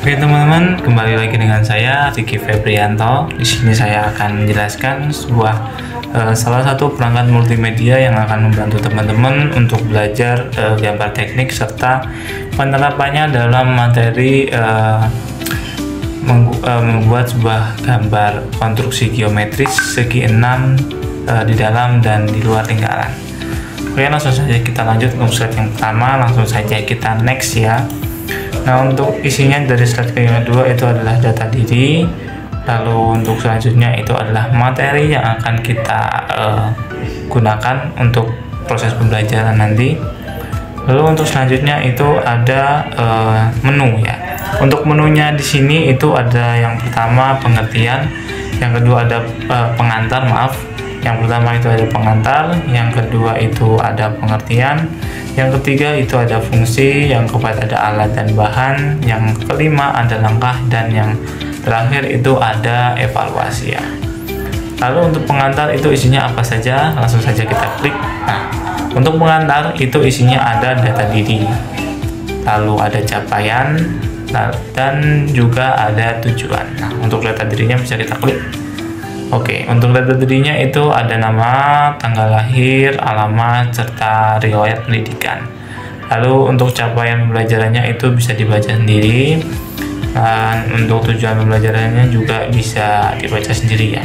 Oke teman-teman, kembali lagi dengan saya Ricky Febrianto. Di sini saya akan menjelaskan salah satu perangkat multimedia yang akan membantu teman-teman untuk belajar gambar teknik serta penerapannya dalam materi membuat sebuah gambar konstruksi geometris segi 6 di dalam dan di luar lingkaran. Oke, langsung saja kita lanjut untuk slide yang pertama. Langsung saja kita next ya. Nah, untuk isinya dari slide yang kedua itu adalah data diri. Lalu untuk selanjutnya itu adalah materi yang akan kita gunakan untuk proses pembelajaran nanti. Lalu untuk selanjutnya itu ada menu ya. Untuk menunya di sini itu ada yang pertama pengertian, yang kedua ada pengantar, maaf. Yang pertama itu ada pengantar, yang kedua itu ada pengertian, yang ketiga itu ada fungsi, yang keempat ada alat dan bahan, yang kelima ada langkah, dan yang terakhir itu ada evaluasi ya. Lalu untuk pengantar itu isinya apa saja? Langsung saja kita klik. Nah, untuk pengantar itu isinya ada data diri, lalu ada capaian, dan juga ada tujuan. Nah, untuk data dirinya bisa kita klik. Oke, untuk data dirinya itu ada nama, tanggal lahir, alamat, serta riwayat pendidikan. Lalu untuk capaian pembelajarannya itu bisa dibaca sendiri, dan untuk tujuan pembelajarannya juga bisa dibaca sendiri ya.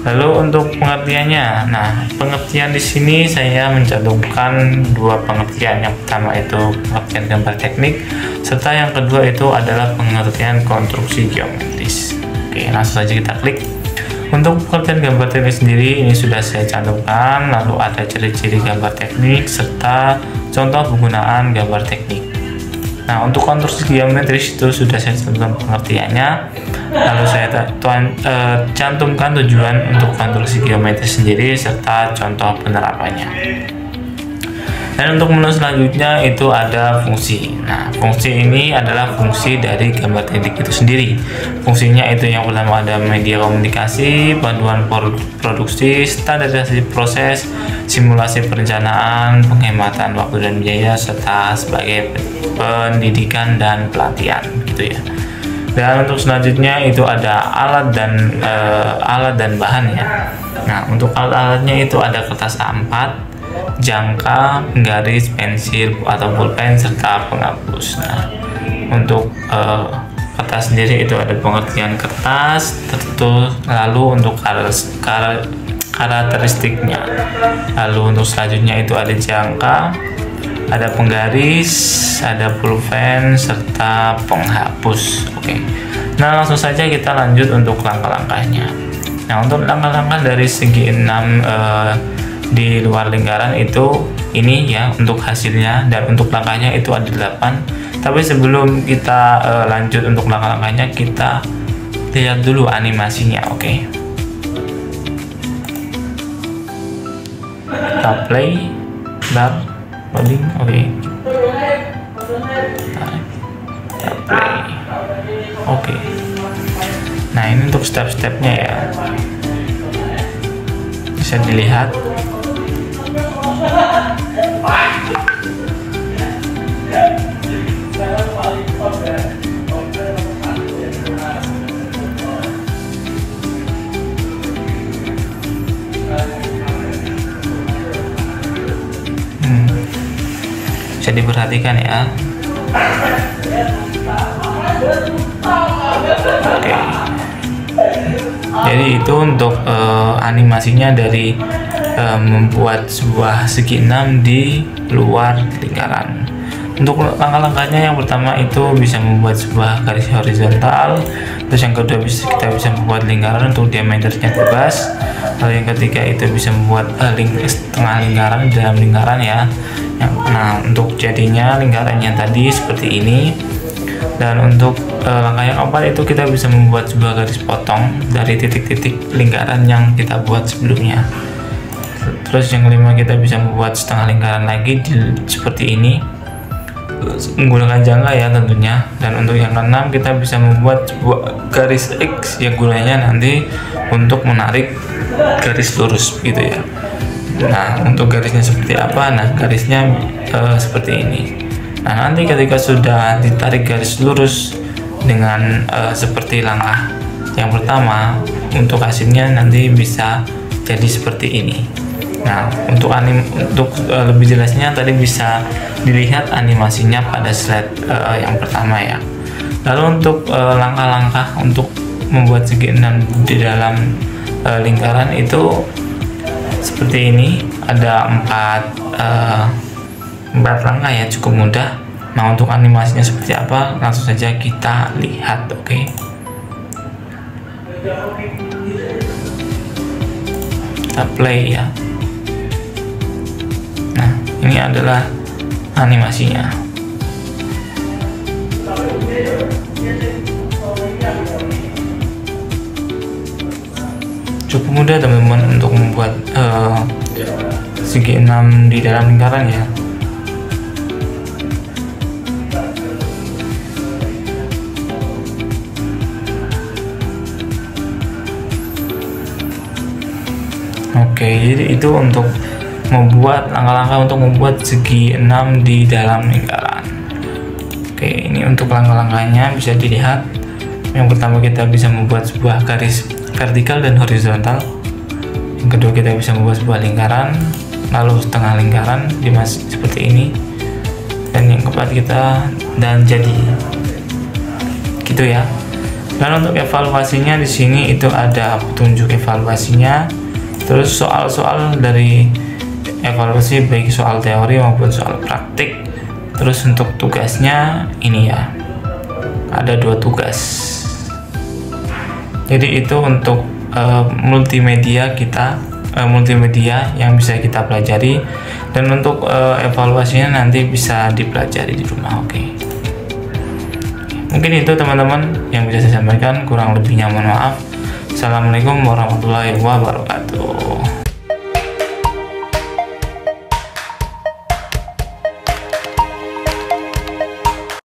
Lalu untuk pengertiannya, nah pengertian di sini saya mencantumkan dua pengertian. Yang pertama itu pengertian gambar teknik, serta yang kedua itu adalah pengertian konstruksi geometris. Oke, langsung saja kita klik. Untuk pengertian gambar teknik sendiri ini sudah saya cantumkan, lalu ada ciri-ciri gambar teknik serta contoh penggunaan gambar teknik. Nah, untuk konstruksi geometris itu sudah saya cantumkan pengertiannya, lalu saya cantumkan tujuan untuk konstruksi geometris sendiri serta contoh penerapannya. Dan untuk menu selanjutnya itu ada fungsi. Nah, fungsi ini adalah fungsi dari gambar teknik itu sendiri. Fungsinya itu yang pertama ada media komunikasi, panduan produksi, standarisasi proses, simulasi perencanaan, penghematan waktu dan biaya, serta sebagai pendidikan dan pelatihan gitu ya. Dan untuk selanjutnya itu ada alat dan bahan ya. Nah, untuk alat-alatnya itu ada kertas A4, jangka, penggaris, pensil atau pulpen, serta penghapus. Nah, untuk kertas sendiri itu ada pengertian kertas tertentu, lalu untuk karakteristiknya. Lalu untuk selanjutnya itu ada jangka, ada penggaris, ada pulpen, serta penghapus. Oke. Nah, langsung saja kita lanjut untuk langkah-langkahnya. Nah, untuk langkah-langkah dari segi 6 di luar lingkaran itu ini ya untuk hasilnya, dan untuk langkahnya itu ada 8. Tapi sebelum kita lanjut untuk langkah-langkahnya, kita lihat dulu animasinya. Oke, kita play, loading. Oke, kita play. Oke, nah ini untuk step-stepnya ya, bisa dilihat. Bisa diperhatikan ya. Oke. Jadi itu untuk animasinya dari membuat sebuah segi 6 di luar lingkaran. Untuk langkah-langkahnya, yang pertama itu bisa membuat sebuah garis horizontal, terus yang kedua kita bisa membuat lingkaran untuk diameternya bebas, lalu yang ketiga itu bisa membuat setengah lingkaran di dalam lingkaran ya. Nah, untuk jadinya lingkarannya tadi seperti ini. Dan untuk langkah yang keempat itu kita bisa membuat sebuah garis potong dari titik-titik lingkaran yang kita buat sebelumnya. Terus yang kelima kita bisa membuat setengah lingkaran lagi seperti ini menggunakan jangka ya tentunya. Dan untuk yang keenam kita bisa membuat sebuah garis X yang gunanya nanti untuk menarik garis lurus gitu ya. Nah, untuk garisnya seperti apa? Nah, garisnya seperti ini. Nah, nanti ketika sudah ditarik garis lurus dengan seperti langkah yang pertama. Untuk hasilnya nanti bisa jadi seperti ini. Nah, untuk lebih jelasnya tadi bisa dilihat animasinya pada slide yang pertama ya. Lalu untuk langkah-langkah untuk membuat segi 6 di dalam lingkaran itu seperti ini. Ada 4 langkah ya, cukup mudah. Nah, untuk animasinya seperti apa langsung saja kita lihat. Oke. Kita play ya. Nah, ini adalah animasinya. Cukup mudah teman-teman untuk membuat segi 6 di dalam lingkaran ya. Oke, jadi itu untuk membuat langkah-langkah untuk membuat segi 6 di dalam lingkaran. Oke, ini untuk langkah-langkahnya bisa dilihat. Yang pertama kita bisa membuat sebuah garis vertikal dan horizontal. Yang kedua kita bisa membuat sebuah lingkaran, lalu setengah lingkaran seperti ini. Dan yang keempat kita dan jadi gitu ya. Dan untuk evaluasinya di sini itu ada petunjuk evaluasinya. Terus soal-soal dari evaluasi baik soal teori maupun soal praktik. Terus untuk tugasnya ini ya, ada 2 tugas. Jadi itu untuk multimedia yang bisa kita pelajari, dan untuk evaluasinya nanti bisa dipelajari di rumah. Oke. Mungkin itu teman-teman yang bisa saya sampaikan, kurang lebihnya mohon maaf. Assalamualaikum warahmatullahi wabarakatuh.